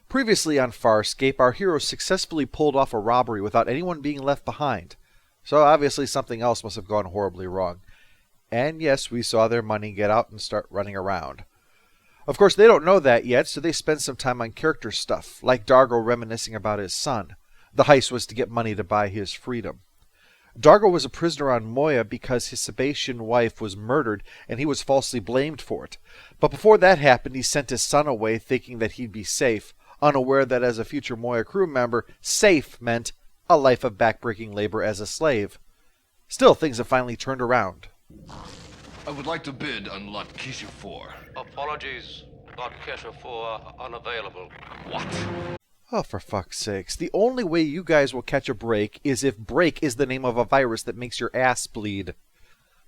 Previously on Farscape, our heroes successfully pulled off a robbery without anyone being left behind. So obviously something else must have gone horribly wrong. And yes, we saw their money get out and start running around. Of course, they don't know that yet, so they spend some time on character stuff, like Dargo reminiscing about his son. The heist was to get money to buy his freedom. Dargo was a prisoner on Moya because his Sebastian wife was murdered and he was falsely blamed for it. But before that happened, he sent his son away thinking that he'd be safe, unaware that as a future Moya crew member, safe meant a life of backbreaking labor as a slave. Still, things have finally turned around. I would like to bid on Lot Kisha 4. Apologies, Lot Kisha 4 are unavailable. What? Oh, for fuck's sakes. The only way you guys will catch a break is if break is the name of a virus that makes your ass bleed.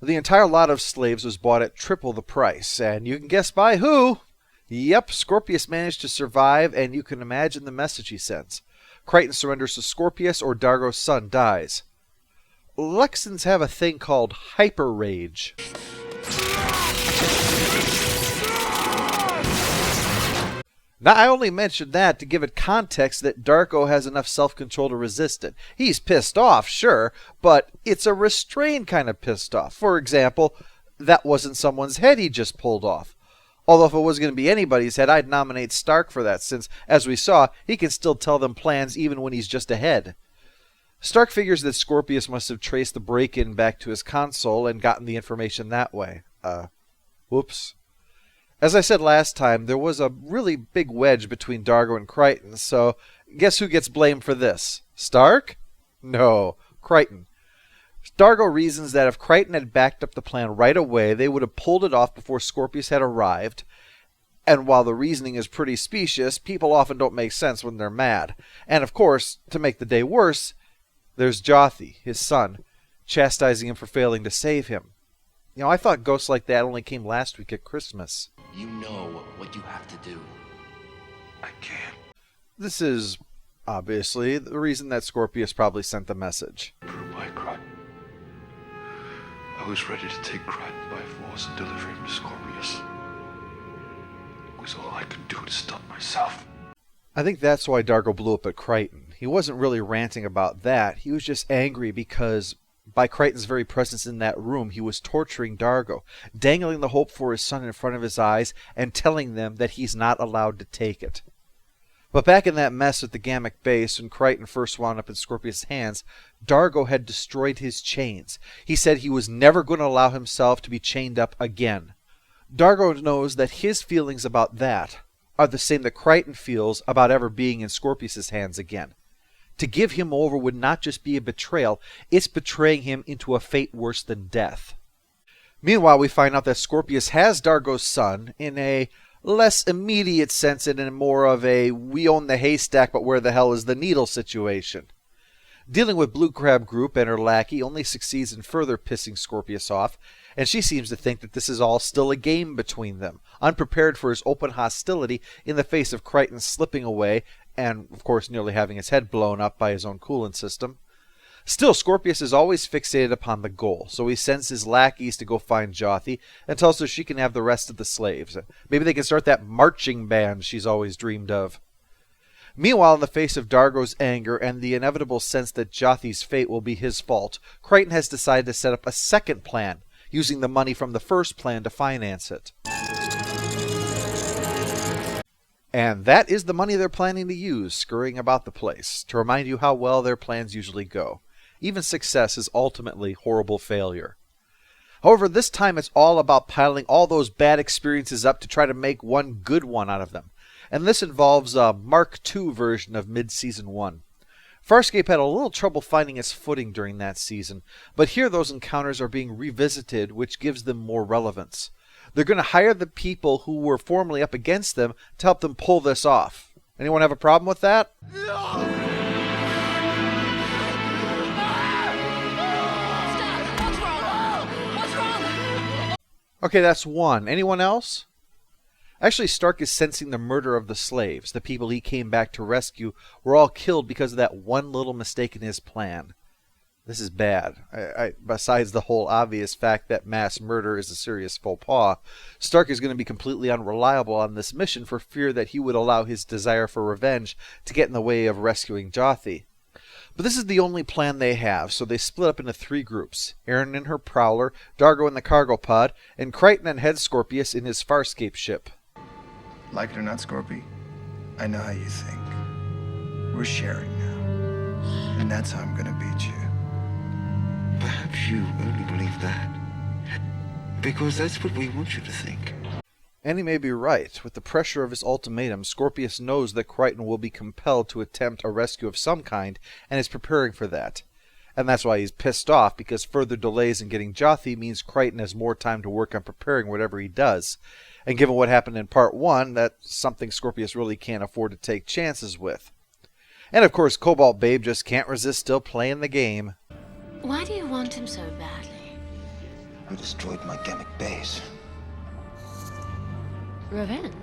The entire lot of slaves was bought at triple the price, and you can guess by who? Yep, Scorpius managed to survive, and you can imagine the message he sends. Crichton surrenders to Scorpius, or Dargo's son dies. Lexans have a thing called hyper rage. Now, I only mentioned that to give it context that Dargo has enough self-control to resist it. He's pissed off, sure, but it's a restrained kind of pissed off. For example, that wasn't someone's head he just pulled off. Although if it was going to be anybody's head, I'd nominate Stark for that, since, as we saw, he can still tell them plans even when he's just ahead. Stark figures that Scorpius must have traced the break-in back to his console and gotten the information that way. Whoops. As I said last time, there was a really big wedge between Dargo and Crichton, so guess who gets blamed for this? Stark? No, Crichton. Dargo reasons that if Crichton had backed up the plan right away, they would have pulled it off before Scorpius had arrived. And while the reasoning is pretty specious, people often don't make sense when they're mad. And of course, to make the day worse, there's Jothi, his son, chastising him for failing to save him. You know, I thought ghosts like that only came last week at Christmas. You know what you have to do. I can't. This is, obviously, the reason that Scorpius probably sent the message. Prove by Crichton. I was ready to take Crichton by force and deliver him to Scorpius. It was all I could do to stop myself. I think that's why Dargo blew up at Crichton. He wasn't really ranting about that. He was just angry because by Crichton's very presence in that room, he was torturing Dargo, dangling the hope for his son in front of his eyes and telling them that he's not allowed to take it. But back in that mess at the Gammak base, when Crichton first wound up in Scorpius' hands, Dargo had destroyed his chains. He said he was never going to allow himself to be chained up again. Dargo knows that his feelings about that are the same that Crichton feels about ever being in Scorpius' hands again. To give him over would not just be a betrayal, it's betraying him into a fate worse than death. Meanwhile, we find out that Scorpius has Dargo's son in a less immediate sense and in more of a we own the haystack but where the hell is the needle situation. Dealing with Blue Crab Group and her lackey only succeeds in further pissing Scorpius off, and she seems to think that this is all still a game between them, unprepared for his open hostility in the face of Crichton slipping away and, of course, nearly having his head blown up by his own coolant system. Still, Scorpius is always fixated upon the goal, so he sends his lackeys to go find Jothi and tells her she can have the rest of the slaves. Maybe they can start that marching band she's always dreamed of. Meanwhile, in the face of Dargo's anger and the inevitable sense that Jothi's fate will be his fault, Crichton has decided to set up a second plan, using the money from the first plan to finance it. And that is the money they're planning to use, scurrying about the place, to remind you how well their plans usually go. Even success is ultimately horrible failure. However, this time it's all about piling all those bad experiences up to try to make one good one out of them. And this involves a Mark II version of Mid-Season 1. Farscape had a little trouble finding its footing during that season, but here those encounters are being revisited, which gives them more relevance. They're going to hire the people who were formerly up against them to help them pull this off. Anyone have a problem with that? Okay, that's one. Anyone else? Actually, Stark is sensing the murder of the slaves. The people he came back to rescue were all killed because of that one little mistake in his plan. This is bad. Besides the whole obvious fact that mass murder is a serious faux pas, Stark is going to be completely unreliable on this mission for fear that he would allow his desire for revenge to get in the way of rescuing Jothi. But this is the only plan they have, so they split up into 3 groups. Erin in her prowler, Dargo in the cargo pod, and Crichton and Head Scorpius in his Farscape ship. Like it or not, Scorpy, I know how you think. We're sharing now. And that's how I'm gonna beat you. Perhaps you only believe that because that's what we want you to think. And he may be right. With the pressure of his ultimatum, Scorpius knows that Crichton will be compelled to attempt a rescue of some kind, and is preparing for that. And that's why he's pissed off, because further delays in getting Jothi means Crichton has more time to work on preparing whatever he does. And given what happened in Part 1, that's something Scorpius really can't afford to take chances with. And of course, Cobalt Babe just can't resist still playing the game. Why do you want him so badly? You destroyed my gimmick base. Revenge?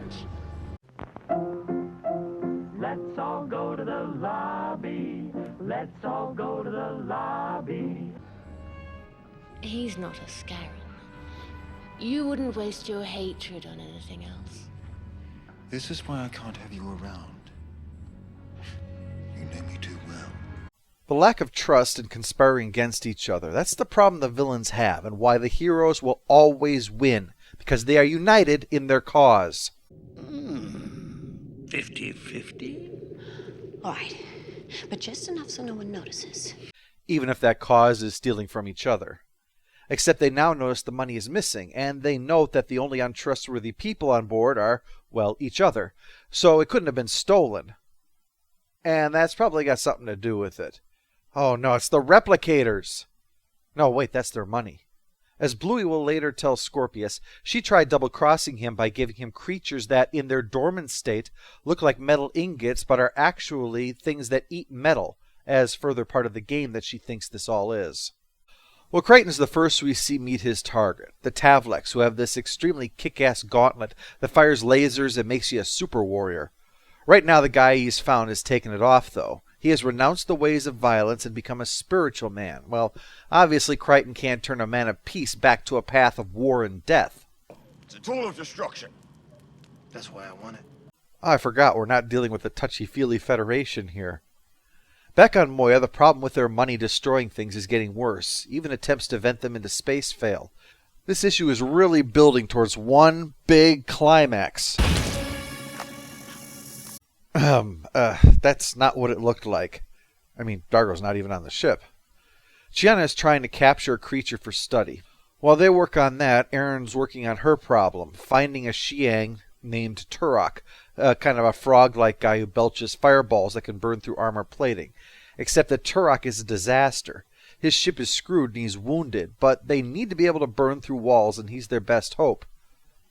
Let's all go to the lobby. Let's all go to the lobby. He's not a Scarron. You wouldn't waste your hatred on anything else. This is why I can't have you around. You know me too well. The lack of trust and conspiring against each other, that's the problem the villains have, and why the heroes will always win, because they are united in their cause. 50-50? All right, but just enough so no one notices. Even if that cause is stealing from each other. Except they now notice the money is missing, and they note that the only untrustworthy people on board are, well, each other. So it couldn't have been stolen. And that's probably got something to do with it. Oh no, it's the replicators! No, wait, that's their money. As Bluey will later tell Scorpius, she tried double-crossing him by giving him creatures that, in their dormant state, look like metal ingots but are actually things that eat metal, as further part of the game that she thinks this all is. Well, Crichton's the first we see meet his target, the Tavlex, who have this extremely kick-ass gauntlet that fires lasers and makes you a super warrior. Right now the guy he's found has taken it off, though. He has renounced the ways of violence and become a spiritual man. Well, obviously Crichton can't turn a man of peace back to a path of war and death. It's a tool of destruction. That's why I want it. Oh, I forgot we're not dealing with the touchy-feely Federation here. Back on Moya, the problem with their money destroying things is getting worse. Even attempts to vent them into space fail. This issue is really building towards one big climax. That's not what it looked like. I mean, Dargo's not even on the ship. Chiana is trying to capture a creature for study. While they work on that, Erin's working on her problem, finding a Xiang named Turok, kind of a frog-like guy who belches fireballs that can burn through armor plating. Except that Turok is a disaster. His ship is screwed and he's wounded, but they need to be able to burn through walls, and he's their best hope.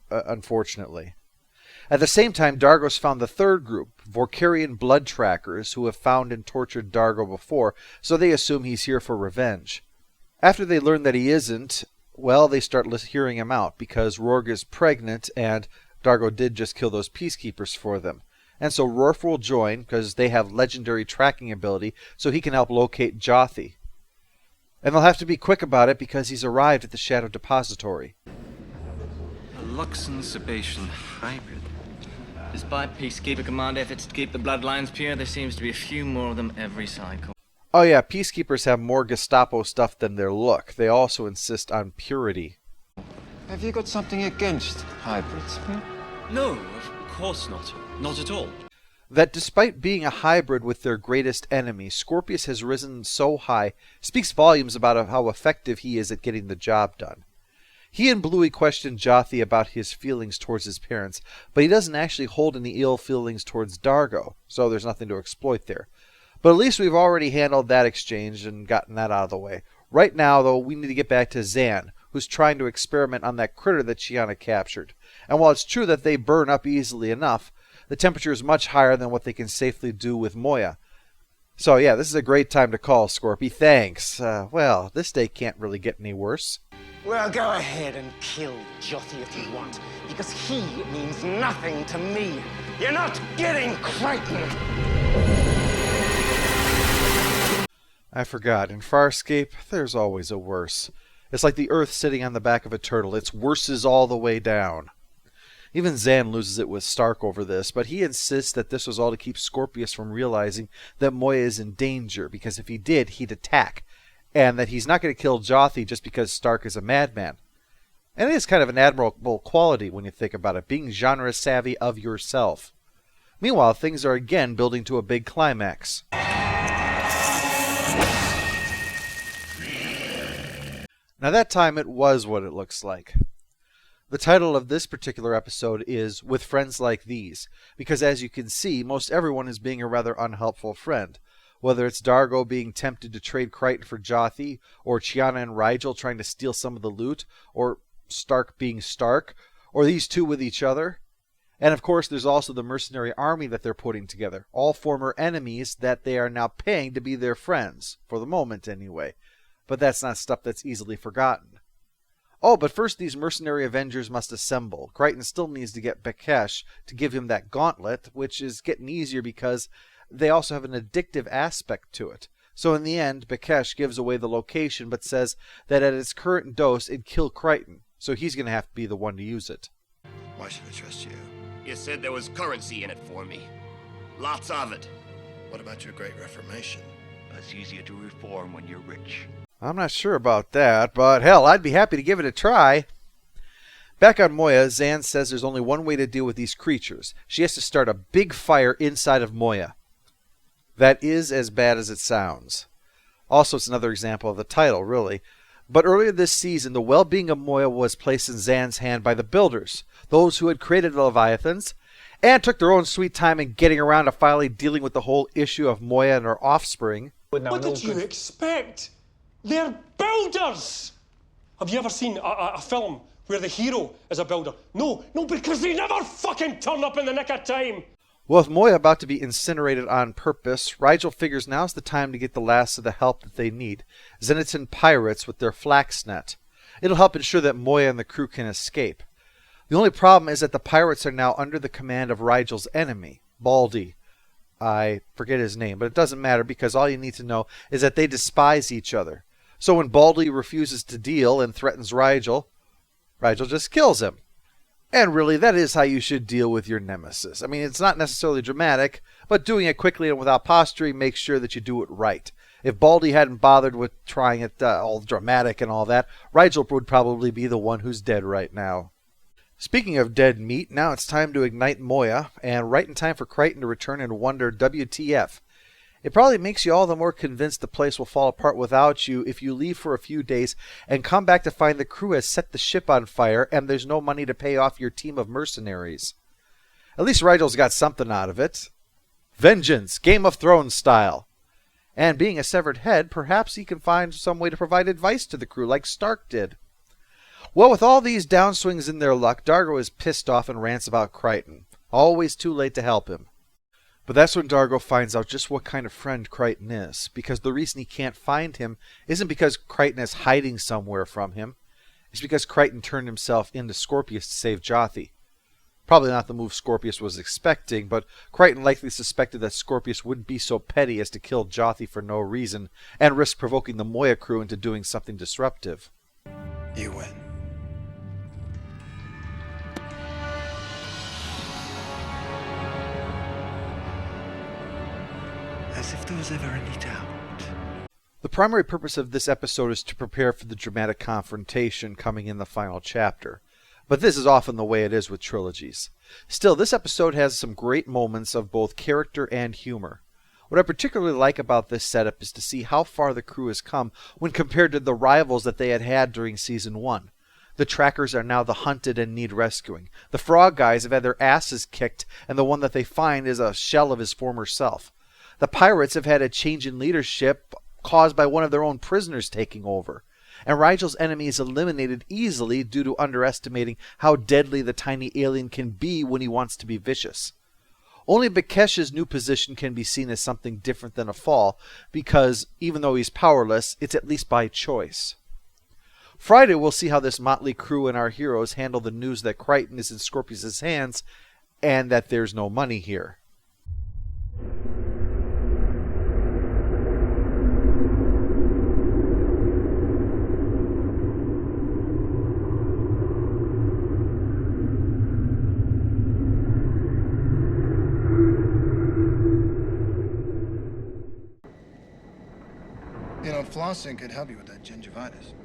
Unfortunately. At the same time, Dargo's found the third group, Vorkarian blood trackers, who have found and tortured Dargo before, so they assume he's here for revenge. After they learn that he isn't, well, they start hearing him out, because Rorg is pregnant, and Dargo did just kill those peacekeepers for them. And so Rorf will join, because they have legendary tracking ability, so he can help locate Jothi. And they'll have to be quick about it, because he's arrived at the Shadow Depository. A Luxon Sebation hybrid. Despite Peacekeeper Command efforts to keep the bloodlines pure, there seems to be a few more of them every cycle. Oh yeah, Peacekeepers have more Gestapo stuff than their look. They also insist on purity. Have you got something against hybrids? No, of course not. Not at all. That despite being a hybrid with their greatest enemy, Scorpius has risen so high speaks volumes about how effective he is at getting the job done. He and Bluey question Jothi about his feelings towards his parents, but he doesn't actually hold any ill feelings towards Dargo, so there's nothing to exploit there. But at least we've already handled that exchange and gotten that out of the way. Right now, though, we need to get back to Zan, who's trying to experiment on that critter that Chiana captured. And while it's true that they burn up easily enough, the temperature is much higher than what they can safely do with Moya. So yeah, this is a great time to call, Scorpy. Thanks. Well, this day can't really get any worse. Well, go ahead and kill Jothi if you want, because he means nothing to me. You're not getting Crichton! I forgot, in Farscape, there's always a worse. It's like the Earth sitting on the back of a turtle. It's worses all the way down. Even Zan loses it with Stark over this, but he insists that this was all to keep Scorpius from realizing that Moya is in danger, because if he did, he'd attack, and that he's not going to kill Jothi just because Stark is a madman. And it is kind of an admirable quality when you think about it, being genre savvy of yourself. Meanwhile, things are again building to a big climax. Now that time it was what it looks like. The title of this particular episode is With Friends Like These, because as you can see, most everyone is being a rather unhelpful friend. Whether it's Dargo being tempted to trade Crichton for Jothi, or Chiana and Rigel trying to steal some of the loot, or Stark being Stark, or these two with each other. And of course there's also the mercenary army that they're putting together, all former enemies that they are now paying to be their friends, for the moment anyway. But that's not stuff that's easily forgotten. Oh, but first these mercenary Avengers must assemble. Crichton still needs to get Bekesh to give him that gauntlet, which is getting easier because they also have an addictive aspect to it. So in the end, Bekesh gives away the location, but says that at its current dose, it'd kill Crichton. So he's going to have to be the one to use it. Why should I trust you? You said there was currency in it for me. Lots of it. What about your great reformation? It's easier to reform when you're rich. I'm not sure about that, but hell, I'd be happy to give it a try. Back on Moya, Zan says there's only one way to deal with these creatures. She has to start a big fire inside of Moya. That is as bad as it sounds. Also, it's another example of the title, really. But earlier this season, the well-being of Moya was placed in Zan's hand by the Builders, those who had created the Leviathans, and took their own sweet time in getting around to finally dealing with the whole issue of Moya and her offspring. What did you expect? They're builders! Have you ever seen a film where the hero is a builder? No, because they never fucking turn up in the nick of time! Well, with Moya about to be incinerated on purpose, Rigel figures now's the time to get the last of the help that they need. Xenatan pirates with their flax net. It'll help ensure that Moya and the crew can escape. The only problem is that the pirates are now under the command of Rigel's enemy, Baldy. I forget his name, but it doesn't matter because all you need to know is that they despise each other. So when Baldy refuses to deal and threatens Rigel, Rigel just kills him. And really, that is how you should deal with your nemesis. I mean, it's not necessarily dramatic, but doing it quickly and without posturing makes sure that you do it right. If Baldy hadn't bothered with trying it all dramatic and all that, Rigel would probably be the one who's dead right now. Speaking of dead meat, now it's time to ignite Moya, and right in time for Crichton to return and wonder WTF. It probably makes you all the more convinced the place will fall apart without you if you leave for a few days and come back to find the crew has set the ship on fire and there's no money to pay off your team of mercenaries. At least Rigel's got something out of it. Vengeance, Game of Thrones style. And being a severed head, perhaps he can find some way to provide advice to the crew like Stark did. Well, with all these downswings in their luck, Dargo is pissed off and rants about Crichton. Always too late to help him. But that's when Dargo finds out just what kind of friend Crichton is, because the reason he can't find him isn't because Crichton is hiding somewhere from him. It's because Crichton turned himself into Scorpius to save Jothi. Probably not the move Scorpius was expecting, but Crichton likely suspected that Scorpius wouldn't be so petty as to kill Jothi for no reason, and risk provoking the Moya crew into doing something disruptive. You win. As if there was ever any doubt. The primary purpose of this episode is to prepare for the dramatic confrontation coming in the final chapter. But this is often the way it is with trilogies. Still, this episode has some great moments of both character and humor. What I particularly like about this setup is to see how far the crew has come when compared to the rivals that they had had during Season 1. The trackers are now the hunted and need rescuing. The frog guys have had their asses kicked, and the one that they find is a shell of his former self. The pirates have had a change in leadership caused by one of their own prisoners taking over. And Rigel's enemy is eliminated easily due to underestimating how deadly the tiny alien can be when he wants to be vicious. Only Bekesh's new position can be seen as something different than a fall, because even though he's powerless, it's at least by choice. Friday we'll see how this motley crew and our heroes handle the news that Crichton is in Scorpius' hands, and that there's no money here. flossing could help you with that gingivitis.